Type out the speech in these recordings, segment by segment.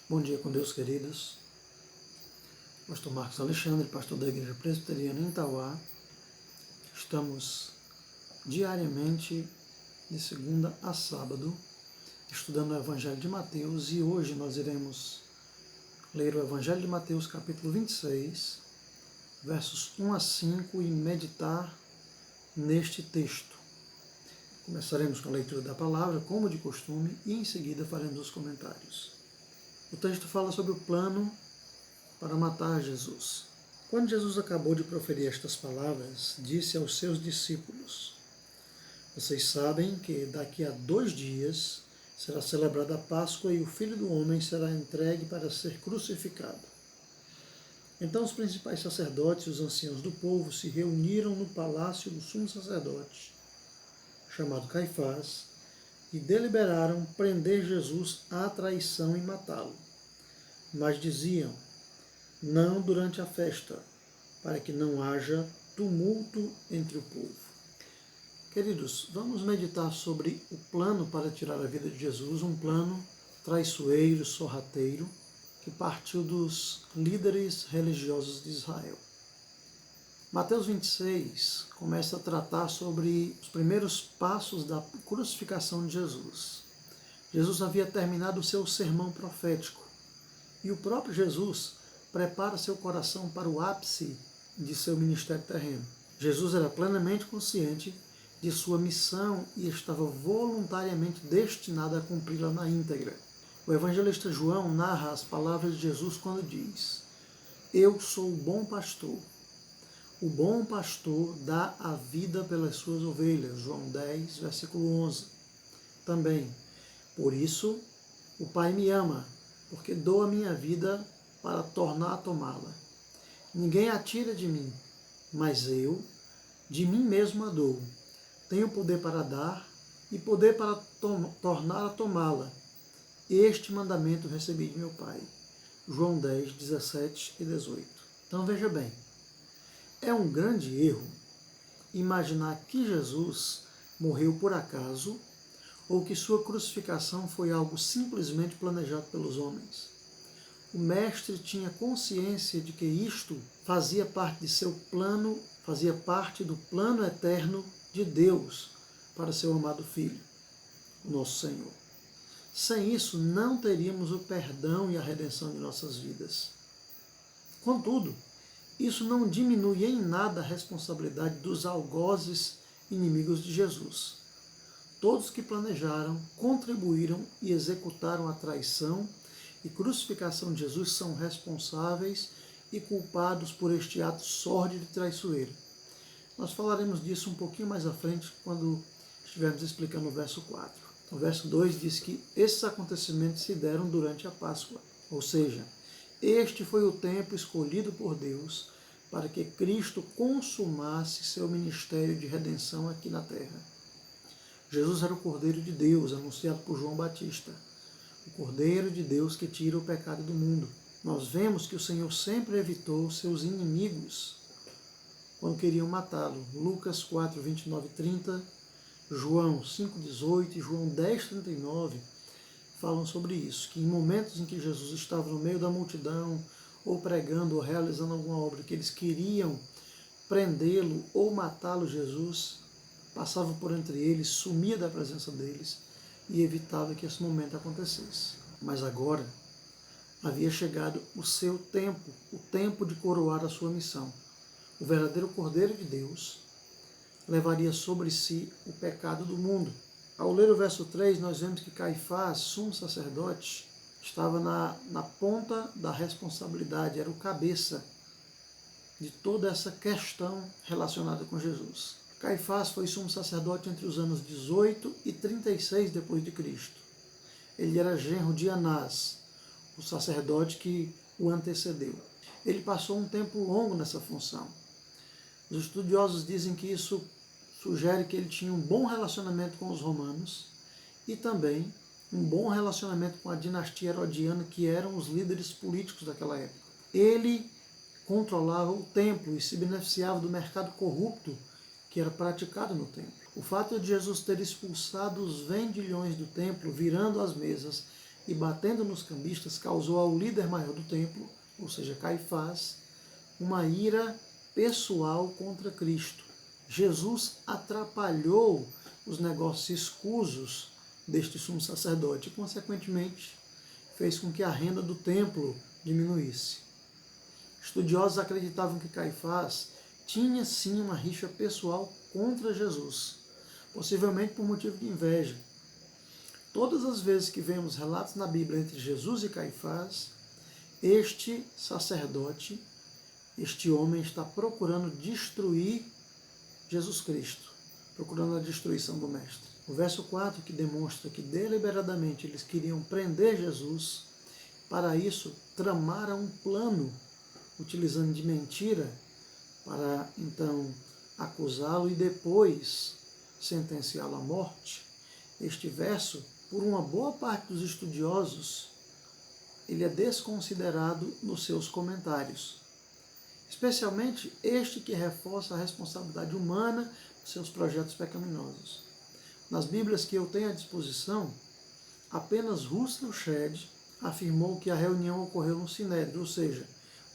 Bom dia com Deus, queridos. Pastor Marcos Alexandre, pastor da Igreja Presbiteriana em Tauá. Estamos diariamente, de segunda a sábado, estudando o Evangelho de Mateus e hoje nós iremos ler o Evangelho de Mateus, capítulo 26, versos 1 a 5 e meditar neste texto. Começaremos com a leitura da palavra, como de costume, e em seguida faremos os comentários. O texto fala sobre o plano para matar Jesus. Quando Jesus acabou de proferir estas palavras, disse aos seus discípulos: Vocês sabem que daqui a 2 dias será celebrada a Páscoa e o Filho do Homem será entregue para ser crucificado. Então os principais sacerdotes e os anciãos do povo se reuniram no palácio do sumo sacerdote, chamado Caifás, e deliberaram prender Jesus à traição e matá-lo. Mas diziam: não durante a festa, para que não haja tumulto entre o povo. Queridos, vamos meditar sobre o plano para tirar a vida de Jesus, um plano traiçoeiro, sorrateiro, que partiu dos líderes religiosos de Israel. Mateus 26 começa a tratar sobre os primeiros passos da crucificação de Jesus. Jesus havia terminado o seu sermão profético e o próprio Jesus prepara seu coração para o ápice de seu ministério terreno. Jesus era plenamente consciente de sua missão e estava voluntariamente destinado a cumpri-la na íntegra. O evangelista João narra as palavras de Jesus quando diz: Eu sou o bom pastor. O bom pastor dá a vida pelas suas ovelhas. João 10, versículo 11. Também, por isso, o Pai me ama, porque dou a minha vida para tornar a tomá-la. Ninguém a tira de mim, mas eu, de mim mesmo a dou. Tenho poder para dar e poder para tornar a tomá-la. Este mandamento recebi de meu Pai. João 10, 17 e 18. Então veja bem, é um grande erro imaginar que Jesus morreu por acaso ou que sua crucificação foi algo simplesmente planejado pelos homens. O mestre tinha consciência de que isto fazia parte de seu plano, fazia parte do plano eterno de Deus para seu amado Filho, o nosso Senhor. Sem isso, não teríamos o perdão e a redenção de nossas vidas. Contudo, isso não diminui em nada a responsabilidade dos algozes inimigos de Jesus. Todos que planejaram, contribuíram e executaram a traição e crucificação de Jesus são responsáveis e culpados por este ato sórdido e traiçoeiro. Nós falaremos disso um pouquinho mais à frente, quando estivermos explicando o verso 4. O verso 2 diz que esses acontecimentos se deram durante a Páscoa, ou seja, este foi o tempo escolhido por Deus para que Cristo consumasse seu ministério de redenção aqui na terra. Jesus era o Cordeiro de Deus, anunciado por João Batista. O Cordeiro de Deus que tira o pecado do mundo. Nós vemos que o Senhor sempre evitou seus inimigos quando queriam matá-lo. Lucas 4, 29 e 30, João 5, 18 e João 10, 39 falam sobre isso, que em momentos em que Jesus estava no meio da multidão, ou pregando, ou realizando alguma obra que eles queriam prendê-lo ou matá-lo, Jesus passava por entre eles, sumia da presença deles e evitava que esse momento acontecesse. Mas agora havia chegado o seu tempo, o tempo de coroar a sua missão. O verdadeiro Cordeiro de Deus levaria sobre si o pecado do mundo. Ao ler o verso 3, nós vemos que Caifás, sumo sacerdote, estava na ponta da responsabilidade, era o cabeça de toda essa questão relacionada com Jesus. Caifás foi sumo sacerdote entre os anos 18 e 36 depois de Cristo. Ele era genro de Anás, o sacerdote que o antecedeu. Ele passou um tempo longo nessa função. Os estudiosos dizem que isso sugere que ele tinha um bom relacionamento com os romanos e também um bom relacionamento com a dinastia herodiana, que eram os líderes políticos daquela época. Ele controlava o templo e se beneficiava do mercado corrupto que era praticado no templo. O fato de Jesus ter expulsado os vendilhões do templo, virando as mesas e batendo nos cambistas, causou ao líder maior do templo, ou seja, Caifás, uma ira pessoal contra Cristo. Jesus atrapalhou os negócios escusos deste sumo sacerdote e, consequentemente, fez com que a renda do templo diminuísse. Estudiosos acreditavam que Caifás tinha sim uma rixa pessoal contra Jesus, possivelmente por motivo de inveja. Todas as vezes que vemos relatos na Bíblia entre Jesus e Caifás, este sacerdote, este homem está procurando destruir Jesus Cristo, procurando a destruição do Mestre. O verso 4, que demonstra que deliberadamente eles queriam prender Jesus, para isso tramaram um plano, utilizando de mentira, para então acusá-lo e depois sentenciá-lo à morte. Este verso, por uma boa parte dos estudiosos, ele é desconsiderado nos seus comentários. Especialmente este que reforça a responsabilidade humana dos seus projetos pecaminosos. Nas Bíblias que eu tenho à disposição, apenas Russell Shedd afirmou que a reunião ocorreu no Sinédrio, ou seja,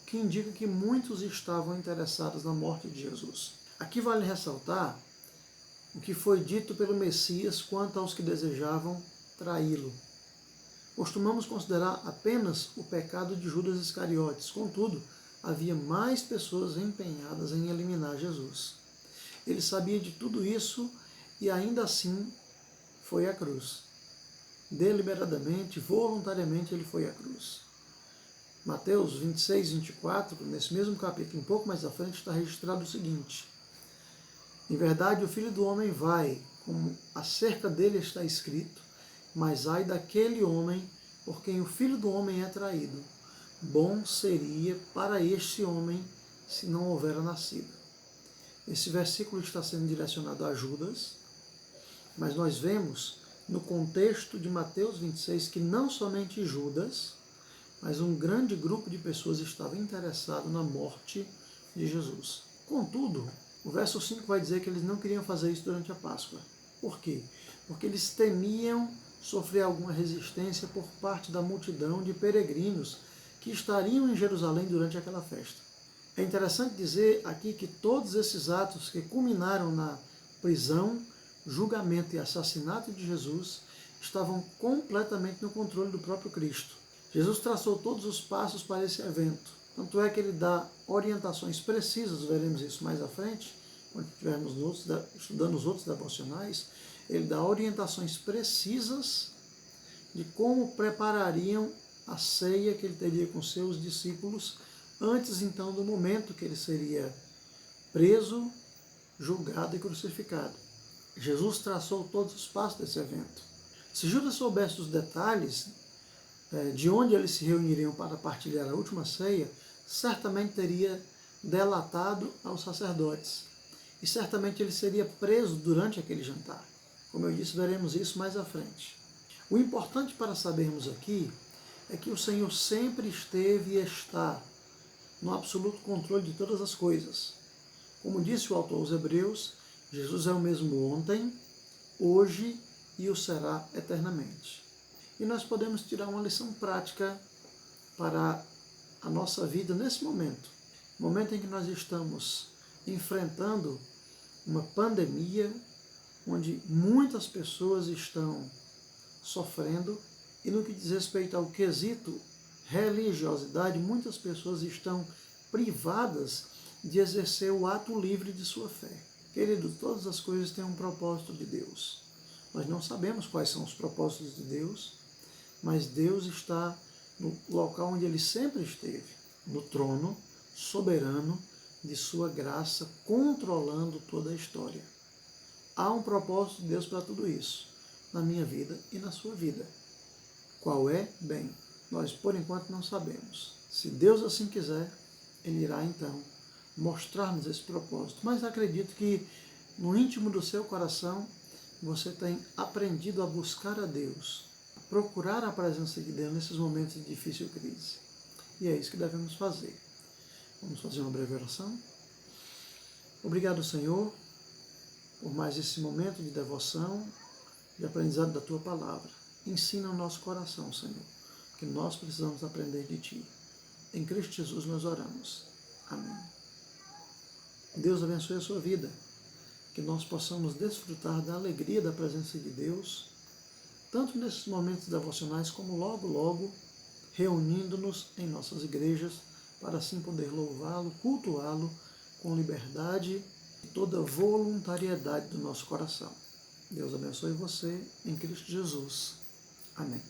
o que indica que muitos estavam interessados na morte de Jesus. Aqui vale ressaltar o que foi dito pelo Messias quanto aos que desejavam traí-lo. Costumamos considerar apenas o pecado de Judas Iscariotes, contudo, havia mais pessoas empenhadas em eliminar Jesus. Ele sabia de tudo isso e ainda assim foi à cruz. Deliberadamente, voluntariamente, ele foi à cruz. Mateus 26, 24, nesse mesmo capítulo, um pouco mais à frente, está registrado o seguinte: em verdade, o Filho do Homem vai, como acerca dele está escrito, mas ai daquele homem por quem o Filho do Homem é traído. Bom seria para este homem se não houvera nascido. Esse versículo está sendo direcionado a Judas, mas nós vemos no contexto de Mateus 26 que não somente Judas, mas um grande grupo de pessoas estava interessado na morte de Jesus. Contudo, o verso 5 vai dizer que eles não queriam fazer isso durante a Páscoa. Por quê? Porque eles temiam sofrer alguma resistência por parte da multidão de peregrinos que estariam em Jerusalém durante aquela festa. É interessante dizer aqui que todos esses atos que culminaram na prisão, julgamento e assassinato de Jesus estavam completamente no controle do próprio Cristo. Jesus traçou todos os passos para esse evento. Tanto é que ele dá orientações precisas, veremos isso mais à frente, quando estivermos estudando os outros devocionais, ele dá orientações precisas de como preparariam a ceia que ele teria com seus discípulos antes então do momento que ele seria preso, julgado e crucificado. Jesus traçou todos os passos desse evento. Se Judas soubesse os detalhes de onde eles se reuniriam para partilhar a última ceia, certamente teria delatado aos sacerdotes. E certamente ele seria preso durante aquele jantar. Como eu disse, veremos isso mais à frente. O importante para sabermos aqui é que o Senhor sempre esteve e está no absoluto controle de todas as coisas. Como disse o autor aos Hebreus, Jesus é o mesmo ontem, hoje e o será eternamente. E nós podemos tirar uma lição prática para a nossa vida nesse momento. Momento em que nós estamos enfrentando uma pandemia, onde muitas pessoas estão sofrendo, e no que diz respeito ao quesito religiosidade, muitas pessoas estão privadas de exercer o ato livre de sua fé. Querido, todas as coisas têm um propósito de Deus. Nós não sabemos quais são os propósitos de Deus, mas Deus está no local onde Ele sempre esteve, no trono soberano de sua graça, controlando toda a história. Há um propósito de Deus para tudo isso, na minha vida e na sua vida. Qual é? Bem, nós por enquanto não sabemos. Se Deus assim quiser, Ele irá então mostrar-nos esse propósito. Mas acredito que no íntimo do seu coração você tem aprendido a buscar a Deus, a procurar a presença de Deus nesses momentos de difícil crise. E é isso que devemos fazer. Vamos fazer uma breve oração? Obrigado, Senhor, por mais esse momento de devoção, de aprendizado da Tua Palavra. ensina o nosso coração, Senhor, que nós precisamos aprender de Ti. Em Cristo Jesus nós oramos. Amém. Deus abençoe a sua vida, que nós possamos desfrutar da alegria da presença de Deus, tanto nesses momentos devocionais, como logo, logo, reunindo-nos em nossas igrejas, para assim poder louvá-lo, cultuá-lo com liberdade e toda voluntariedade do nosso coração. Deus abençoe você, em Cristo Jesus. Amém.